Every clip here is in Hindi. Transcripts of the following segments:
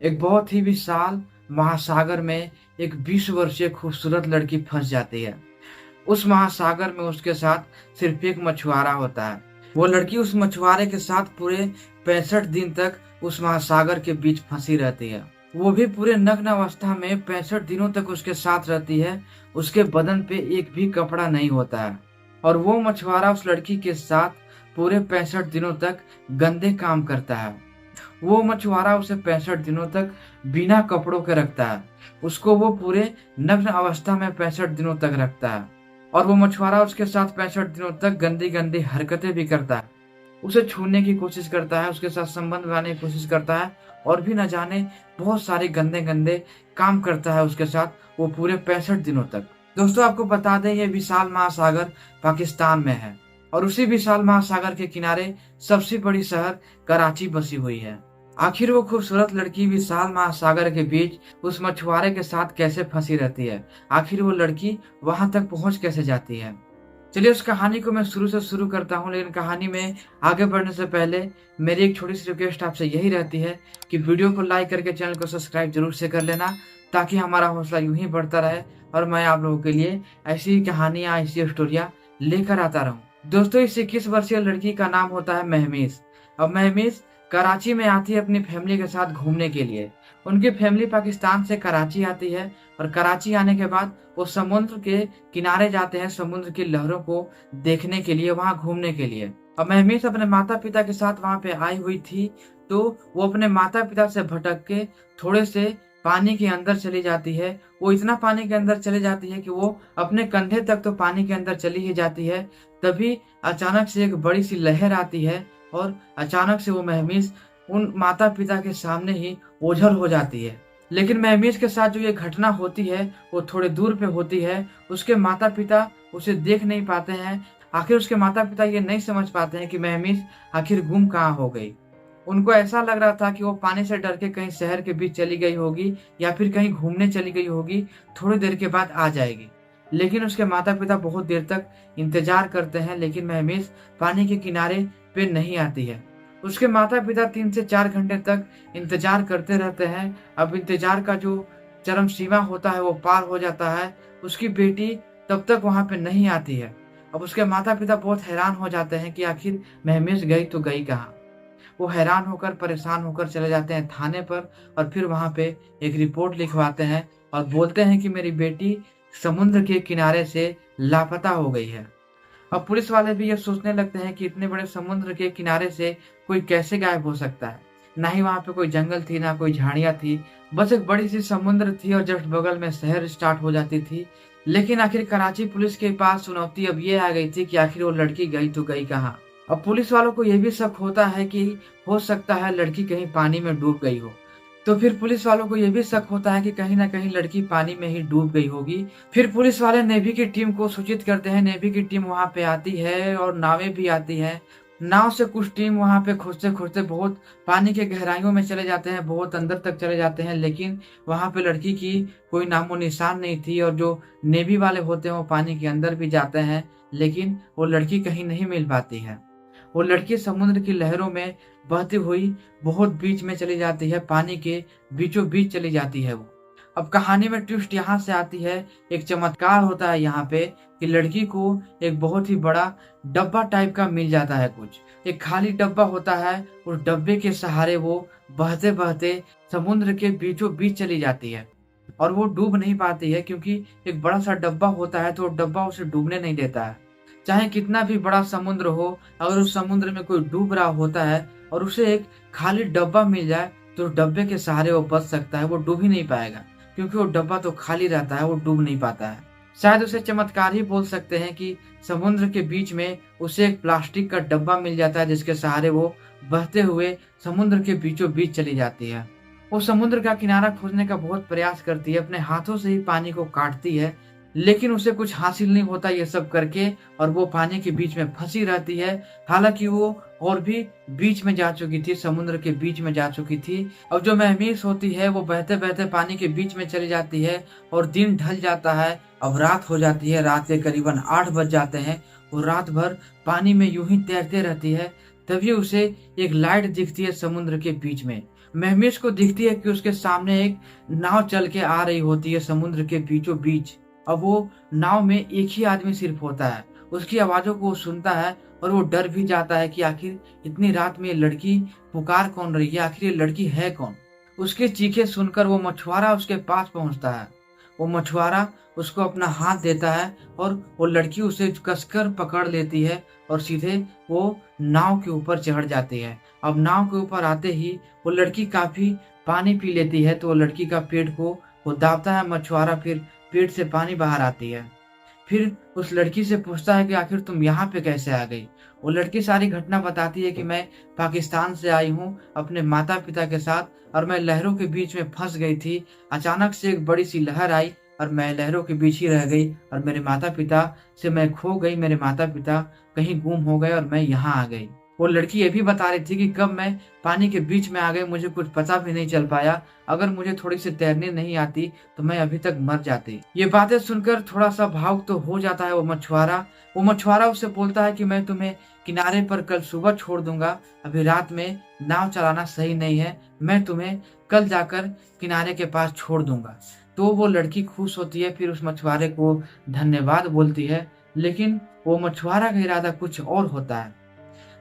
एक बहुत ही विशाल महासागर में एक 20 वर्षीय खूबसूरत लड़की फंस जाती है। उस महासागर में उसके साथ सिर्फ एक मछुआरा होता है। वो लड़की उस मछुआरे के साथ पूरे 65 दिन तक उस महासागर के बीच फंसी रहती है। वो भी पूरे नग्न अवस्था में 65 दिनों तक उसके साथ रहती है। उसके बदन पे एक भी कपड़ा नहीं होता है और वो मछुआरा उस लड़की के साथ पूरे 65 दिनों तक गंदे काम करता है। वो मछुआरा उसे 65 दिनों तक बिना कपड़ों के रखता है। उसको वो पूरे नग्न अवस्था में 65 दिनों तक रखता है और वो मछुआरा उसके साथ 65 दिनों तक गंदी गंदी हरकतें भी करता है। उसे छूने की कोशिश करता है, उसके साथ संबंध बनाने की कोशिश करता है और भी न जाने बहुत सारे गंदे गंदे काम करता है उसके साथ वो पूरे 65 दिनों तक। दोस्तों, आपको बता दें, ये विशाल महासागर पाकिस्तान में है और उसी विशाल महासागर के किनारे सबसे बड़ी शहर कराची बसी हुई है। आखिर वो खूबसूरत लड़की विशाल महासागर के बीच उस मछुआरे के साथ कैसे फंसी रहती है? आखिर वो लड़की वहां तक पहुंच कैसे जाती है? चलिए उस कहानी को मैं शुरू से शुरू करता हूँ, लेकिन कहानी में आगे बढ़ने से पहले मेरी एक छोटी सी रिक्वेस्ट आपसे यही रहती है कि वीडियो को लाइक करके चैनल को सब्सक्राइब जरूर से कर लेना, ताकि हमारा हौसला यूं ही बढ़ता रहे और मैं आप लोगों के लिए ऐसी कहानियां, ऐसी स्टोरियां लेकर आता रहूं। दोस्तों, इस 21 वर्षीय लड़की का नाम होता है महमीज। अब महमीज कराची में आती है अपनी फैमिली के साथ घूमने के लिए। उनकी फैमिली पाकिस्तान से कराची आती है और कराची आने के बाद वो समुद्र के किनारे जाते हैं समुद्र की लहरों को देखने के लिए, वहां घूमने के लिए। और महमीज अपने माता पिता के साथ वहां पे आई हुई थी, तो वो अपने माता पिता से भटक के थोड़े से पानी के अंदर चली जाती है। वो इतना पानी के अंदर चली जाती है कि वो अपने कंधे तक तो पानी के अंदर चली ही जाती है। तभी अचानक से एक बड़ी सी लहर आती है और अचानक से वो महमीज उन माता पिता के सामने ही ओझल हो जाती है। लेकिन महमीज के साथ जो ये घटना होती है वो थोड़े दूर पे होती है। उसके माता पिता उसे देख नहीं पाते हैं। आखिर उसके माता पिता ये नहीं समझ पाते हैं कि महमीज आखिर गुम कहाँ हो गई। उनको ऐसा लग रहा था कि वो पानी से डर के कहीं शहर के बीच चली गई होगी या फिर कहीं घूमने चली गई होगी, थोड़ी देर के बाद आ जाएगी। लेकिन उसके माता पिता बहुत देर तक इंतजार करते हैं, लेकिन महमीज पानी के किनारे पे नहीं आती है। उसके माता पिता 3 से 4 घंटे तक इंतजार करते रहते हैं। अब इंतजार का जो चरम सीमा होता है वो पार हो जाता है। उसकी बेटी तब तक वहां पे नहीं आती है। अब उसके माता पिता बहुत हैरान हो जाते हैं कि आखिर महमीज गई तो गई कहाँ। वो हैरान होकर, परेशान होकर चले जाते हैं थाने पर और फिर वहां पे एक रिपोर्ट लिखवाते हैं और बोलते हैं कि मेरी बेटी समुद्र के किनारे से लापता हो गई है। अब पुलिस वाले भी ये सोचने लगते हैं कि इतने बड़े समुद्र के किनारे से कोई कैसे गायब हो सकता है। ना ही वहां पे कोई जंगल थी, ना कोई झाड़ियां थी, बस एक बड़ी सी समुद्र थी और जस्ट बगल में शहर स्टार्ट हो जाती थी। लेकिन आखिर कराची पुलिस के पास चुनौती अब ये आ गई थी कि आखिर वो लड़की गई तो गई कहाँ। अब पुलिस वालों को यह भी शक होता है कि हो सकता है लड़की कहीं पानी में डूब गई हो। तो फिर पुलिस वालों को यह भी शक होता है कि कहीं ना कहीं लड़की पानी में ही डूब गई होगी। फिर पुलिस वाले नेवी की टीम को सूचित करते हैं। नेवी की टीम वहां पे आती है और नावें भी आती हैं। नाव से कुछ टीम वहां पे खोजते खोजते बहुत पानी के गहराइयों में चले जाते हैं, बहुत अंदर तक चले जाते हैं, लेकिन वहां पे लड़की की कोई नामो निशान नहीं थी। और जो नेवी वाले होते हैं वो पानी के अंदर भी जाते हैं, लेकिन वो लड़की कहीं नहीं मिल पाती है। वो लड़की समुद्र की लहरों में बहती हुई बहुत बीच में चली जाती है, पानी के बीचों बीच चली जाती है वो। अब कहानी में ट्विस्ट यहाँ से आती है, एक चमत्कार होता है यहाँ पे कि लड़की को एक बहुत ही बड़ा डब्बा टाइप का मिल जाता है। कुछ एक खाली डब्बा होता है, उस डब्बे के सहारे वो बहते बहते समुद्र के बीचों बीच चली जाती है और वो डूब नहीं पाती है, क्योंकि एक बड़ा सा डब्बा होता है तो डब्बा उसे डूबने नहीं देता है। चाहे कितना भी बड़ा समुद्र हो, अगर उस समुद्र में कोई डूब रहा होता है और उसे एक खाली डब्बा मिल जाए तो डब्बे के सहारे वो बच सकता है, वो डूब ही नहीं पाएगा, क्योंकि वो डब्बा तो खाली रहता है, वो डूब नहीं पाता है। शायद उसे चमत्कार ही बोल सकते हैं कि समुद्र के बीच में उसे एक प्लास्टिक का डब्बा मिल जाता है जिसके सहारे वो बहते हुए समुद्र के बीचों बीच चली जाती है। वो समुद्र का किनारा खोजने का बहुत प्रयास करती है, अपने हाथों से ही पानी को काटती है, लेकिन उसे कुछ हासिल नहीं होता ये सब करके और वो पानी के बीच में फंसी रहती है। हालांकि वो और भी बीच में जा चुकी थी, समुद्र के बीच में जा चुकी थी। अब जो महमीज होती है वो बहते बहते पानी के बीच में चली जाती है और दिन ढल जाता है। अब रात हो जाती है, रात के करीबन 8 बज जाते हैं। वो रात भर पानी में यूं ही तैरते रहती है। तभी उसे एक लाइट दिखती है समुद्र के बीच में। महमेश को दिखती है कि उसके सामने एक नाव चल के आ रही होती है समुद्र के बीचों बीच। अब वो नाव में एक ही आदमी सिर्फ होता है। उसकी आवाजों को वो सुनता है और वो डर भी जाता है कि आखिर इतनी रात में ये लड़की पुकार कौन रही है, आखिर ये लड़की है कौन। उसके चीखे सुनकर वो मछुआरा उसके पास पहुंचता है। वो मछुआरा उसको अपना हाथ देता है और वो लड़की उसे कसकर पकड़ लेती है और सीधे वो नाव के ऊपर चढ़ जाती है। अब नाव के ऊपर आते ही वो लड़की काफी पानी पी लेती है, तो वो लड़की का पेट को वो दाबता है मछुआरा, फिर पेट से पानी बाहर आती है। फिर उस लड़की से पूछता है कि आखिर तुम यहाँ पे कैसे आ गई। वो लड़की सारी घटना बताती है कि मैं पाकिस्तान से आई हूँ अपने माता पिता के साथ और मैं लहरों के बीच में फंस गई थी। अचानक से एक बड़ी सी लहर आई और मैं लहरों के बीच ही रह गई और मेरे माता पिता से मैं खो गई। मेरे माता पिता कहीं गुम हो गए और मैं यहाँ आ गई। वो लड़की ये भी बता रही थी कि कब मैं पानी के बीच में आ गई मुझे कुछ पता भी नहीं चल पाया। अगर मुझे थोड़ी सी तैरने नहीं आती तो मैं अभी तक मर जाती। ये बातें सुनकर थोड़ा सा भावुक तो हो जाता है वो मछुआरा। वो मछुआरा उससे बोलता है कि मैं तुम्हें किनारे पर कल सुबह छोड़ दूंगा, अभी रात में नाव चलाना सही नहीं है, मैं तुम्हें कल जाकर किनारे के पास छोड़ दूंगा। तो वो लड़की खुश होती है, फिर उस मछुआरे को धन्यवाद बोलती है। लेकिन वो मछुआरा का इरादा कुछ और होता है।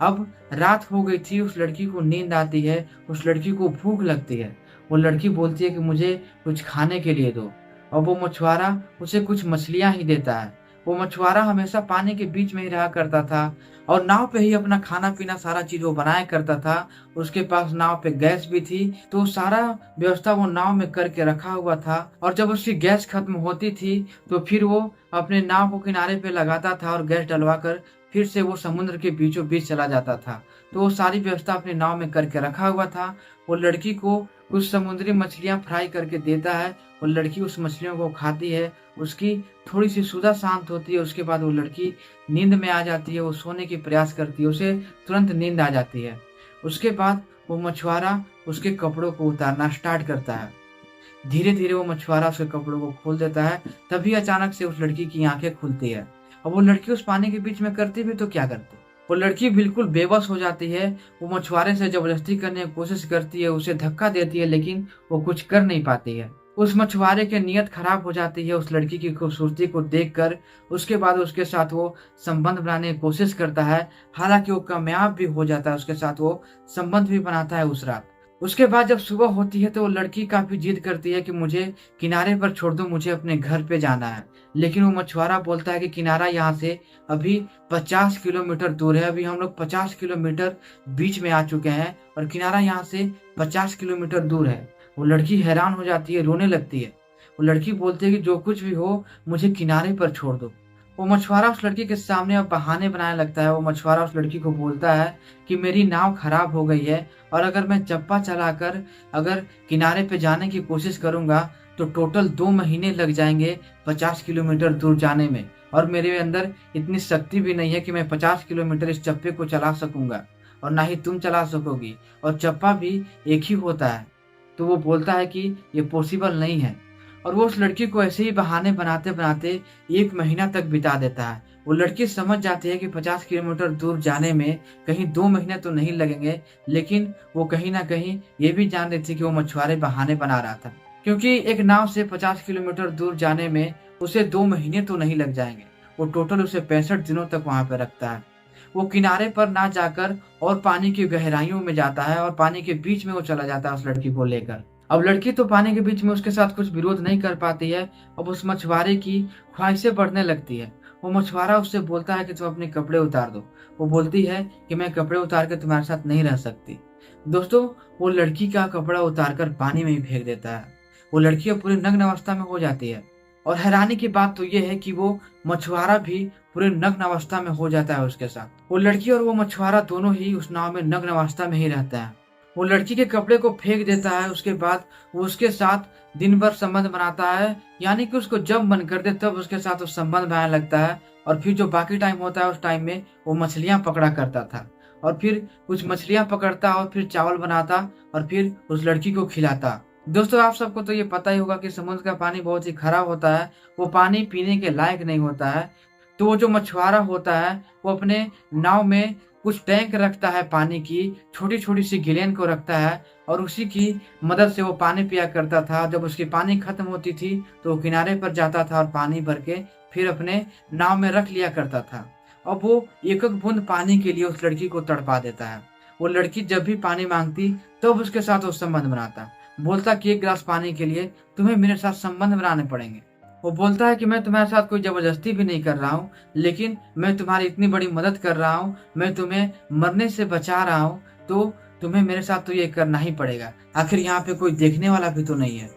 अब रात हो गई थी, उस लड़की को नींद आती है, उस लड़की को भूख लगती है। वो लड़की बोलती है कि मुझे कुछ खाने के लिए दो और वो मछुआरा उसे कुछ मछलियां ही देता है। वो मछुआरा हमेशा पानी के बीच में ही रहा करता था और नाव पे ही अपना खाना पीना सारा चीज वो बनाया करता था। उसके पास नाव पे गैस भी थी, तो सारा व्यवस्था वो नाव में करके रखा हुआ था। और जब उसकी गैस खत्म होती थी तो फिर वो अपने नाव को किनारे पे लगाता था और गैस डलवा कर फिर से वो समुद्र के बीचों बीच चला जाता था। तो वो सारी व्यवस्था अपनी नाव में करके रखा हुआ था। वो लड़की को कुछ समुद्री मछलियां फ्राई करके देता है। वो लड़की उस मछलियों को खाती है, उसकी थोड़ी सी सुधा शांत होती है। उसके बाद वो लड़की नींद में आ जाती है, वो सोने की प्रयास करती है, उसे तुरंत नींद आ जाती है। उसके बाद वो मछुआरा उसके कपड़ों को उतारना स्टार्ट करता है। धीरे धीरे वो मछुआरा उसके कपड़ों को खोल देता है। तभी अचानक से उस लड़की की आंखें खुलती है। अब वो लड़की उस पानी के बीच में करती भी तो क्या करती, वो लड़की बिल्कुल बेबस हो जाती है। वो मछुआरे से जबरदस्ती करने की कोशिश करती है, उसे धक्का देती है, लेकिन वो कुछ कर नहीं पाती है। उस मछुआरे की नीयत खराब हो जाती है उस लड़की की खूबसूरती को देखकर। उसके बाद उसके साथ वो संबंध बनाने की कोशिश करता है। हालांकि वो कामयाब भी हो जाता है, उसके साथ वो संबंध भी बनाता है उस रात। उसके बाद जब सुबह होती है तो वो लड़की काफी जिद करती है कि मुझे किनारे पर छोड़ दो, मुझे अपने घर पे जाना है। लेकिन वो मछुआरा बोलता है कि किनारा यहाँ से अभी 50 किलोमीटर दूर है, अभी हम लोग 50 किलोमीटर बीच में आ चुके हैं और किनारा यहाँ से 50 किलोमीटर दूर है। वो लड़की हैरान हो जाती है, रोने लगती है। वो लड़की बोलती है कि जो कुछ भी हो मुझे किनारे पर छोड़ दो। वो मछुआरा उस लड़की के सामने अब बहाने बनाने लगता है। वो मछुआरा उस लड़की को बोलता है कि मेरी नाव खराब हो गई है और अगर मैं चप्पा चलाकर अगर किनारे पे जाने की कोशिश करूंगा तो टोटल 2 महीने लग जाएंगे 50 किलोमीटर दूर जाने में, और मेरे अंदर इतनी शक्ति भी नहीं है कि मैं 50 किलोमीटर इस चप्पे को चला सकूंगा, और ना ही तुम चला सकोगी, और चप्पा भी एक ही होता है। तो वो बोलता है कि ये पॉसिबल नहीं है। और वो उस लड़की को ऐसे ही बहाने बनाते बनाते 1 महीना तक बिता देता है। वो लड़की समझ जाती है कि 50 किलोमीटर दूर जाने में कहीं 2 महीने तो नहीं लगेंगे, लेकिन वो कहीं ना कहीं ये भी जान रही थी कि वो मछुआरे बहाने बना रहा था, क्योंकि एक नाव से 50 किलोमीटर दूर जाने में उसे 2 महीने तो नहीं लग जाएंगे। वो टोटल उसे 65 दिनों तक वहां पे रखता है। वो किनारे पर ना जाकर और पानी की गहराइयों में जाता है और पानी के बीच में वो चला जाता है उस लड़की को लेकर। अब लड़की तो पानी के बीच में उसके साथ कुछ विरोध नहीं कर पाती है। अब उस मछुआरे की ख्वाहिशें बढ़ने लगती है। वो मछुआरा उससे बोलता है कि तुम अपने कपड़े उतार दो। वो बोलती है कि मैं कपड़े उतार के तुम्हारे साथ नहीं रह सकती। दोस्तों, वो लड़की का कपड़ा उतार कर पानी में ही फेंक देता है। वो लड़की अब पूरी नग्न अवस्था में हो जाती है। और हैरानी की बात तो ये है कि वो मछुआरा भी पूरे नग्न अवस्था में हो जाता है उसके साथ। वो लड़की और वो मछुआरा दोनों ही उस नाव में नग्न अवस्था में ही रहते हैं। वो लड़की के कपड़े को फेंक देता है। उसके बाद वो उसके साथ दिन भर संबंध बनाता है, यानी कि उसको जब मन कर दे तब उसके साथ वो संबंध बनाने लगता है। और फिर जो बाकी टाइम होता है उस टाइम में वो मछलियां पकड़ा करता था, और फिर कुछ मछलियां पकड़ता और फिर चावल बनाता और फिर उस लड़की को खिलाता। दोस्तों, आप सबको तो ये पता ही होगा कि समुद्र का पानी बहुत ही खराब होता है, वो पानी पीने के लायक नहीं होता है। तो वो जो मछुआरा होता है वो अपने नाव में कुछ टैंक रखता है पानी की, छोटी छोटी सी गिलेन को रखता है और उसी की मदद से वो पानी पिया करता था। जब उसकी पानी खत्म होती थी तो वो किनारे पर जाता था और पानी भर के फिर अपने नाव में रख लिया करता था। अब वो एक एक बूंद पानी के लिए उस लड़की को तड़पा देता है। वो लड़की जब भी पानी मांगती तब उसके साथ वो संबंध बनाता, बोलता कि एक गिलास पानी के लिए तुम्हें मेरे साथ संबंध बनाने पड़ेंगे। वो बोलता है कि मैं तुम्हारे साथ कोई जबरदस्ती भी नहीं कर रहा हूँ, लेकिन मैं तुम्हारी इतनी बड़ी मदद कर रहा हूँ, मैं तुम्हें मरने से बचा रहा हूँ, तो तुम्हें मेरे साथ तो ये करना ही पड़ेगा। आखिर यहाँ पे कोई देखने वाला भी तो नहीं है।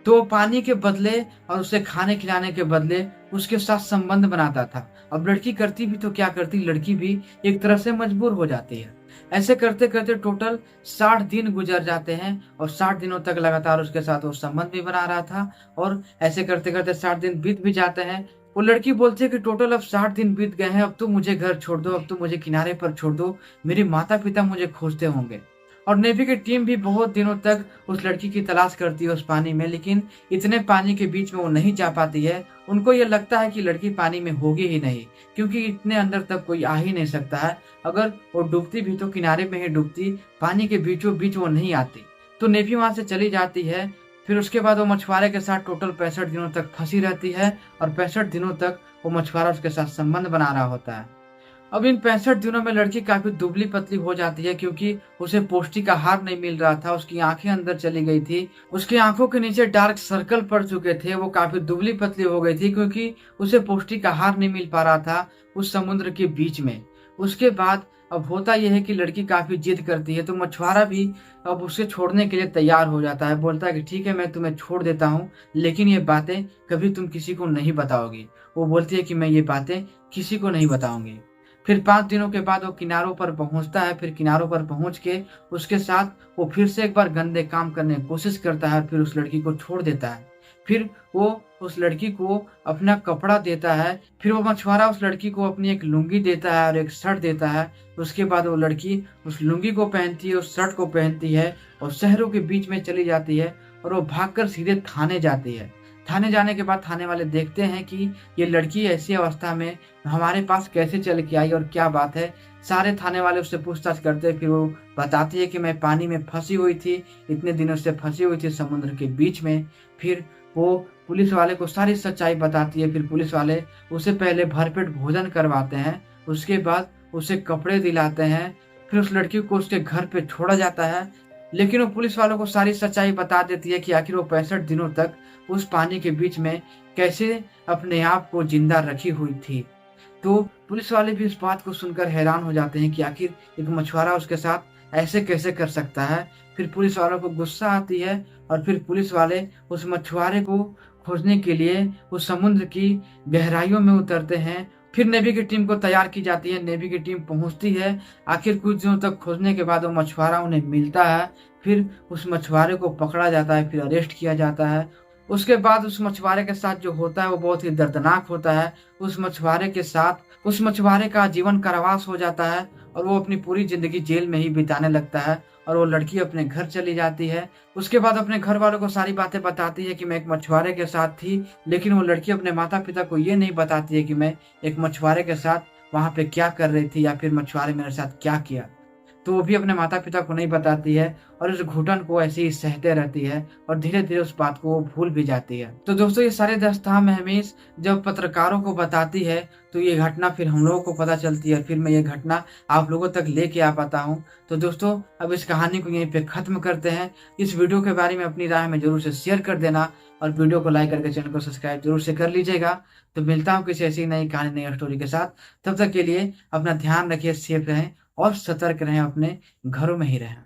तो पानी के बदले और उसे खाने खिलाने के बदले उसके साथ संबंध बनाता था। अब लड़की करती भी तो क्या करती, लड़की भी एक तरह से मजबूर हो जाती है। ऐसे करते करते टोटल 60 दिन गुजर जाते हैं और 60 दिनों तक लगातार उसके साथ वो संबंध भी बना रहा था। और ऐसे करते करते 60 दिन बीत भी जाते हैं। वो लड़की बोलती है कि टोटल अब 60 दिन बीत गए हैं, अब तो मुझे घर छोड़ दो, अब तो मुझे किनारे पर छोड़ दो, मेरे माता पिता मुझे खोजते होंगे। और नेवी की टीम भी बहुत दिनों तक उस लड़की की तलाश करती है उस पानी में, लेकिन इतने पानी के बीच में वो नहीं जा पाती है। उनको ये लगता है कि लड़की पानी में होगी ही नहीं, क्योंकि इतने अंदर तक कोई आ ही नहीं सकता है। अगर वो डूबती भी तो किनारे में ही डूबती, पानी के बीचों बीच वो नहीं आती। तो नेवी वहां से चली जाती है। फिर उसके बाद वो मछुआरे के साथ टोटल 65 दिनों तक फंसी रहती है और 65 दिनों तक वो मछुआरा उसके साथ संबंध बना रहा होता है। अब इन 65 दिनों में लड़की काफी दुबली पतली हो जाती है, क्योंकि उसे पौष्टिक आहार नहीं मिल रहा था। उसकी आंखें अंदर चली गई थी, उसकी आंखों के नीचे डार्क सर्कल पड़ चुके थे। वो काफी दुबली पतली हो गई थी क्योंकि उसे पौष्टिक आहार नहीं मिल पा रहा था उस समुद्र के बीच में। उसके बाद अब होता यह है कि लड़की काफी जिद करती है, तो मछुआरा भी अब उसे छोड़ने के लिए तैयार हो जाता है। बोलता है कि ठीक है, मैं तुम्हें छोड़ देता हूँ, लेकिन ये बातें कभी तुम किसी को नहीं बताओगी। वो बोलती है कि मैं ये बातें किसी को नहीं बताऊंगी। फिर 5 दिनों के बाद वो किनारों पर पहुंचता है। फिर किनारों पर पहुंच के उसके साथ वो फिर से एक बार गंदे काम करने की कोशिश करता है। फिर उस लड़की को छोड़ देता है। फिर वो उस लड़की को अपना कपड़ा देता है। फिर वो मछुआरा उस लड़की को अपनी एक लुंगी देता है और एक शर्ट देता है। उसके बाद वो लड़की उस लुंगी को पहनती है, उस शर्ट को पहनती है और शहरों के बीच में चली जाती है और वो भागकर सीधे थाने जाती है। थाने जाने के बाद थाने वाले देखते हैं कि ये लड़की ऐसी अवस्था में हमारे पास कैसे चल के आई और क्या बात है। सारे थाने वाले उससे पूछताछ करते हैं। फिर वो बताती है कि मैं पानी में फंसी हुई थी, इतने दिनों से फंसी हुई थी समुद्र के बीच में। फिर वो पुलिस वाले को सारी सच्चाई बताती है। फिर पुलिस वाले उसे पहले भरपेट भोजन करवाते हैं, उसके बाद उसे कपड़े दिलाते हैं। फिर उस लड़की को उसके घर पे छोड़ा जाता है। लेकिन वो पुलिस वालों को सारी सच्चाई बता देती है कि आखिर वो 65 दिनों तक उस पानी के बीच में कैसे अपने आप को जिंदा रखी हुई थी। तो पुलिस वाले भी इस बात को सुनकर हैरान हो जाते हैं कि आखिर एक मछुआरा उसके साथ ऐसे कैसे कर सकता है। फिर पुलिस वालों को गुस्सा आती है और फिर पुलिस वाले उस मछुआरे को खोजने के लिए उस समुद्र की गहराइयों में उतरते हैं। फिर नेवी की टीम को तैयार की जाती है। नेवी की टीम पहुंचती है। आखिर कुछ दिनों तक खोजने के बाद वो मछुआरा उन्हें मिलता है। फिर उस मछुआरे को पकड़ा जाता है, फिर अरेस्ट किया जाता है। उसके बाद उस मछुआरे के साथ जो होता है वो बहुत ही दर्दनाक होता है। उस मछुआरे का जीवन कारावास हो जाता है और वो अपनी पूरी जिंदगी जेल में ही बिताने लगता है और वो लड़की अपने घर चली जाती है। उसके बाद अपने घर वालों को सारी बातें बताती है कि मैं एक मछुआरे के साथ थी, लेकिन वो लड़की अपने माता पिता को ये नहीं बताती है कि मैं एक मछुआरे के साथ वहां पे क्या कर रही थी या फिर मछुआरे मेरे साथ क्या किया। तो वो भी अपने माता पिता को नहीं बताती है और इस घुटन को ऐसे ही सहते रहती है और धीरे धीरे उस बात को वो भूल भी जाती है। तो दोस्तों, ये सारे दास्तान महमीज जब पत्रकारों को बताती है तो ये घटना फिर हम लोगों को पता चलती है। फिर मैं ये घटना आप लोगों तक लेके आ पाता हूँ। तो दोस्तों, अब इस कहानी को यहीं पे खत्म करते हैं। इस वीडियो के बारे में अपनी राय में जरूर से शेयर कर देना और वीडियो को लाइक करके चैनल को सब्सक्राइब जरूर से कर लीजिएगा। तो मिलता हूँ किसी ऐसी नई कहानी, नई स्टोरी के साथ। तब तक के लिए अपना ध्यान रखिए, सेफ रहें और सतर्क रहें, अपने घरों में ही रहें।